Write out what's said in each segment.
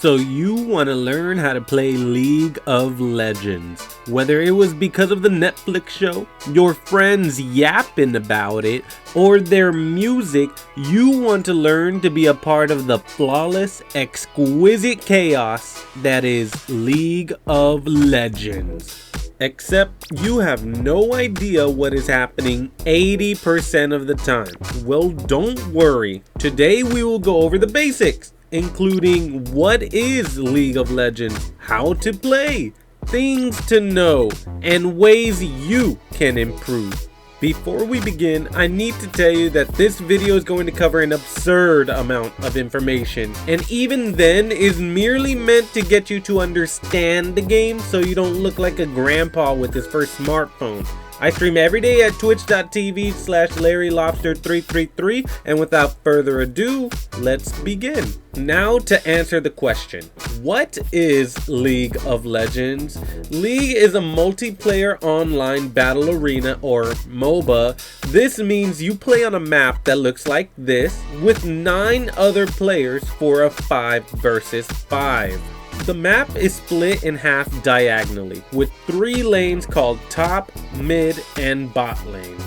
So you want to learn how to play League of Legends. Whether it was because of the Netflix show, your friends yapping about it, or their music, you want to learn to be a part of the flawless, exquisite chaos that is League of Legends. Except you have no idea what is happening 80% of the time. Well, don't worry. Today we will go over the basics, including what is League of Legends, how to play, things to know, and ways you can improve. Before we begin, I need to tell you that this video is going to cover an absurd amount of information, and even then is merely meant to get you to understand the game so you don't look like a grandpa with his first smartphone. I stream every day at twitch.tv/LarryLobster333, and without further ado, let's begin. Now to answer the question, what is League of Legends? League is a multiplayer online battle arena, or MOBA. This means you play on a map that looks like this with 9 other players for a 5 versus 5. The map is split in half diagonally, with 3 lanes called top, mid, and bot lane,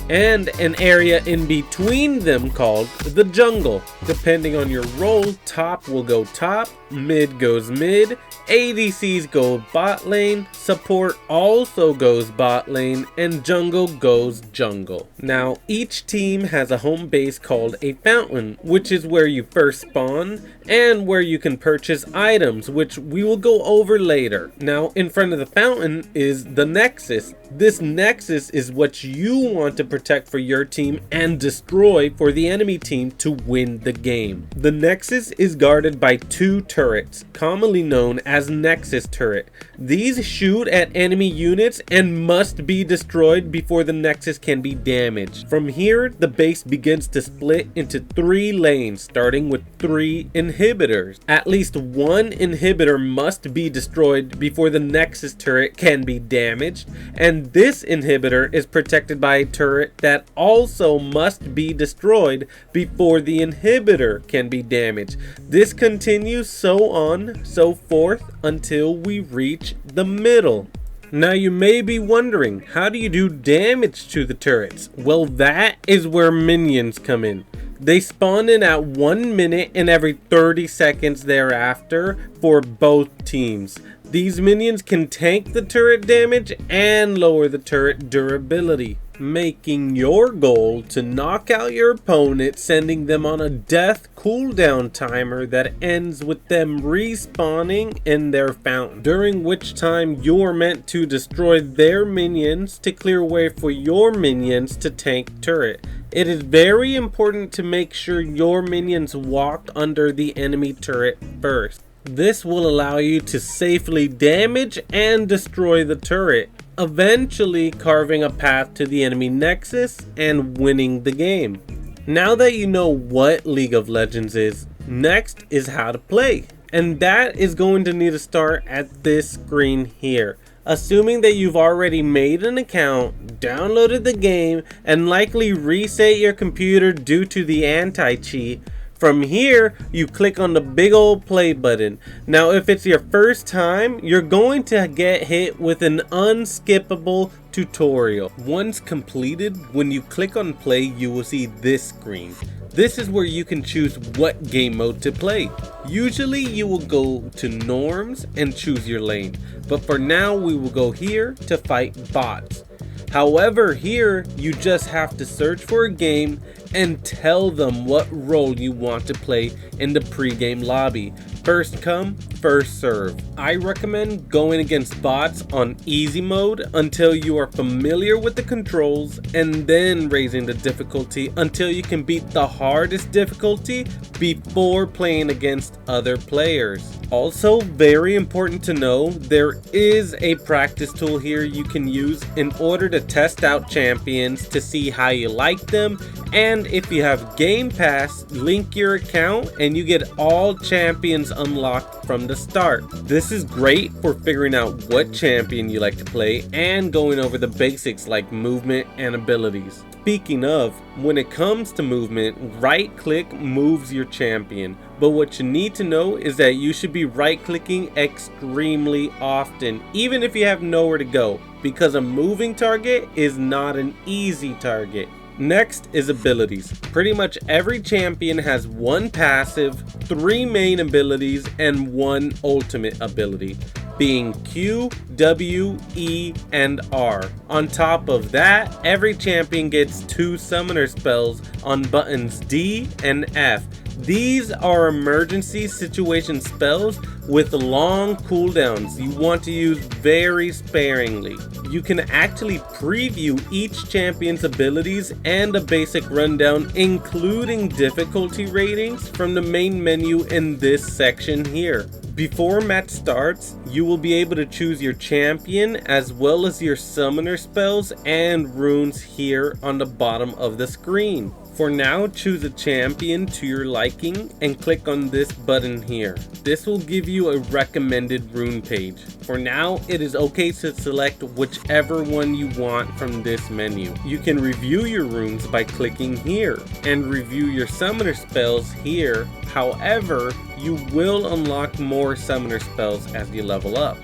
and an area in between them called the jungle. Depending on your role, top will go top, mid goes mid, ADCs go bot lane, support also goes bot lane, and jungle goes jungle. Now, each team has a home base called a fountain, which is where you first spawn, and where you can purchase items, which we will go over later. Now, in front of the fountain is the Nexus. This Nexus is what you want to protect for your team and destroy for the enemy team to win the game. The Nexus is guarded by 2 turrets, commonly known as Nexus turret. These shoot at enemy units and must be destroyed before the Nexus can be damaged. From here, the base begins to split into 3 lanes, starting with 3 inhibitors. At least 1 inhibitor must be destroyed before the Nexus turret can be damaged, and this inhibitor is protected by a turret that also must be destroyed before the inhibitor can be damaged. This continues so on, so forth, until we reach the middle. Now you may be wondering, how do you do damage to the turrets? Well, that is where minions come in. They spawn in at 1 minute and every 30 seconds thereafter for both teams. These minions can tank the turret damage and lower the turret durability, making your goal to knock out your opponent, sending them on a death cooldown timer that ends with them respawning in their fountain, during which time you're meant to destroy their minions to clear way for your minions to tank turret. It is very important to make sure your minions walk under the enemy turret first. This will allow you to safely damage and destroy the turret, eventually carving a path to the enemy Nexus and winning the game. Now that you know what League of Legends is, next is how to play. And that is going to need to start at this screen here. Assuming that you've already made an account, downloaded the game, and likely reset your computer due to the anti-cheat. From here, you click on the big old play button. Now, if it's your first time, you're going to get hit with an unskippable tutorial. Once completed, when you click on play, you will see this screen. This is where you can choose what game mode to play. Usually you will go to norms and choose your lane, but for now we will go here to fight bots. However, here you just have to search for a game and tell them what role you want to play in the pre-game lobby. First come, first serve. I recommend going against bots on easy mode until you are familiar with the controls, and then raising the difficulty until you can beat the hardest difficulty before playing against other players. Also, very important to know, there is a practice tool here you can use in order to test out champions to see how you like them, and if you have Game Pass, link your account and you get all champions unlocked from the start. This is great for figuring out what champion you like to play and going over the basics like movement and abilities. Speaking of, when it comes to movement, right click moves your champion. But what you need to know is that you should be right clicking extremely often, even if you have nowhere to go, because a moving target is not an easy target. Next is abilities. Pretty much every champion has one passive, 3 main abilities, and 1 ultimate ability, being Q, W, E, and R. On top of that, every champion gets 2 summoner spells on buttons D and F. These are emergency situation spells with long cooldowns you want to use very sparingly. You can actually preview each champion's abilities and a basic rundown, including difficulty ratings, from the main menu in this section here. Before match starts, you will be able to choose your champion as well as your summoner spells and runes here on the bottom of the screen. For now, choose a champion to your liking and click on this button here. This will give you a recommended rune page. For now, it is okay to select whichever one you want from this menu. You can review your runes by clicking here and review your summoner spells here. However, you will unlock more summoner spells as you level up.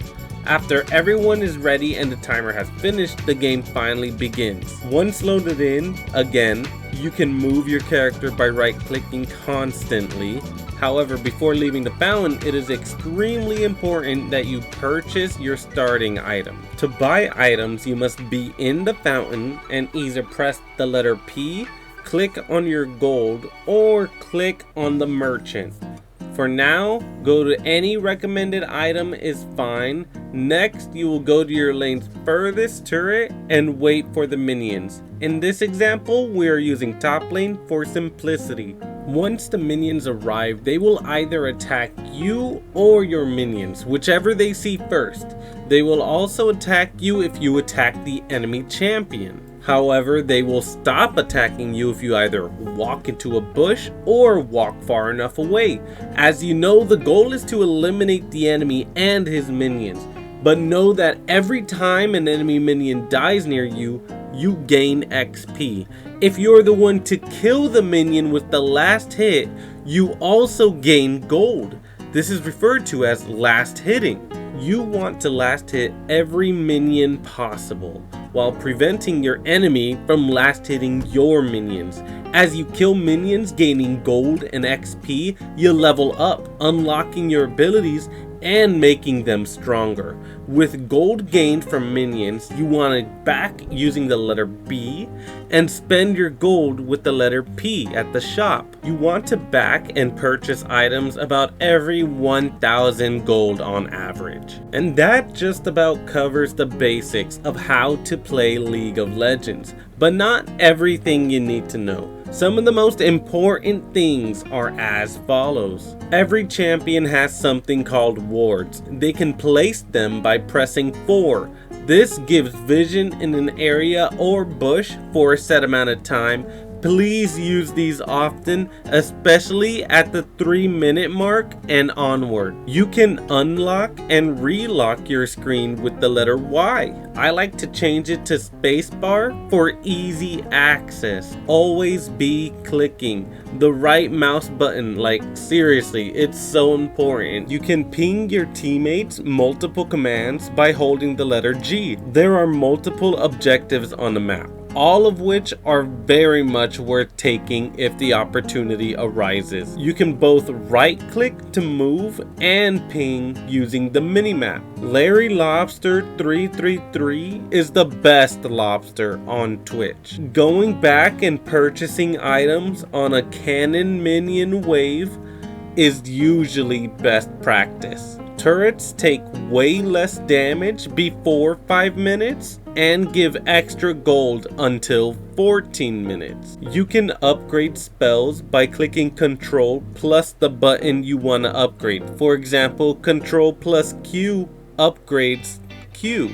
After everyone is ready and the timer has finished, the game finally begins. Once loaded in, again, you can move your character by right-clicking constantly. However, before leaving the fountain, it is extremely important that you purchase your starting item. To buy items, you must be in the fountain and either press the letter P, click on your gold, or click on the merchant. For now, go to any recommended item is fine. Next, you will go to your lane's furthest turret and wait for the minions. In this example, we are using top lane for simplicity. Once the minions arrive, they will either attack you or your minions, whichever they see first. They will also attack you if you attack the enemy champion. However, they will stop attacking you if you either walk into a bush or walk far enough away. As you know, the goal is to eliminate the enemy and his minions. But know that every time an enemy minion dies near you, you gain XP. If you're the one to kill the minion with the last hit, you also gain gold. This is referred to as last hitting. You want to last hit every minion possible, while preventing your enemy from last hitting your minions. As you kill minions gaining gold and XP, you level up, unlocking your abilities and making them stronger. With gold gained from minions, you want to back using the letter B and spend your gold with the letter P at the shop. You want to back and purchase items about every 1,000 gold on average. And that just about covers the basics of how to play League of Legends, but not everything you need to know. Some of the most important things are as follows. Every champion has something called wards. They can place them by pressing 4. This gives vision in an area or bush for a set amount of time. Please use these often, especially at the 3-minute mark and onward. You can unlock and relock your screen with the letter Y. I like to change it to spacebar for easy access. Always be clicking the right mouse button, like seriously, it's so important. You can ping your teammates multiple commands by holding the letter G. There are multiple objectives on the map, all of which are very much worth taking if the opportunity arises. You can both right click to move and ping using the minimap. Larry Lobster 333 is the best lobster on Twitch. Going back and purchasing items on a cannon minion wave is usually best practice. Turrets take way less damage before 5 minutes and give extra gold until 14 minutes. You can upgrade spells by clicking Ctrl plus the button you want to upgrade. For example, Ctrl plus Q upgrades Q.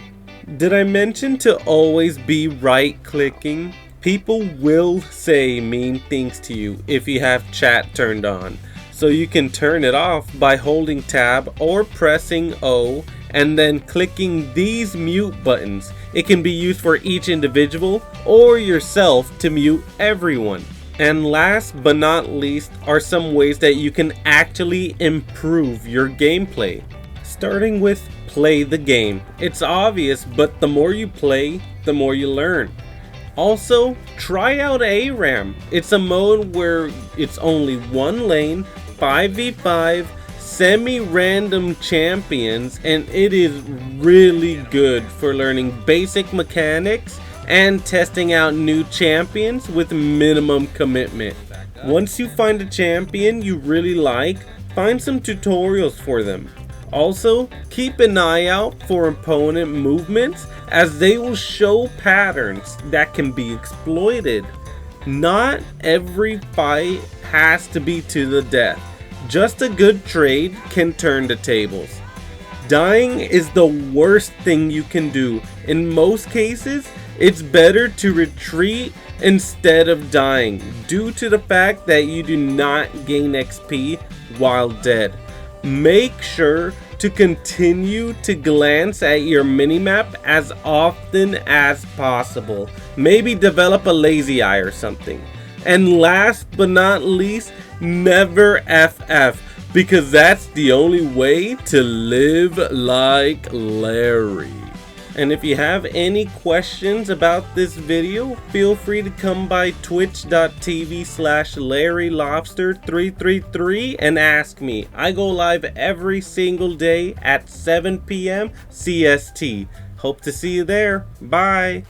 Did I mention to always be right clicking? People will say mean things to you if you have chat turned on. So you can turn it off by holding tab or pressing O and then clicking these mute buttons. It can be used for each individual or yourself to mute everyone. And last but not least are some ways that you can actually improve your gameplay. Starting with play the game. It's obvious, but the more you play, the more you learn. Also, try out ARAM. It's a mode where it's only one lane, 5v5, semi-random champions, and it is really good for learning basic mechanics and testing out new champions with minimum commitment. Once you find a champion you really like, find some tutorials for them. Also, keep an eye out for opponent movements, as they will show patterns that can be exploited. Not every fight has to be to the death. Just a good trade can turn the tables. Dying is the worst thing you can do. In most cases, it's better to retreat instead of dying, due to the fact that you do not gain XP while dead. Make sure to continue to glance at your minimap as often as possible. Maybe develop a lazy eye or something. And last but not least, never FF, because that's the only way to live like Larry. And if you have any questions about this video, feel free to come by twitch.tv/LarryLobster333 and ask me. I go live every single day at 7 p.m. CST. Hope to see you there. Bye.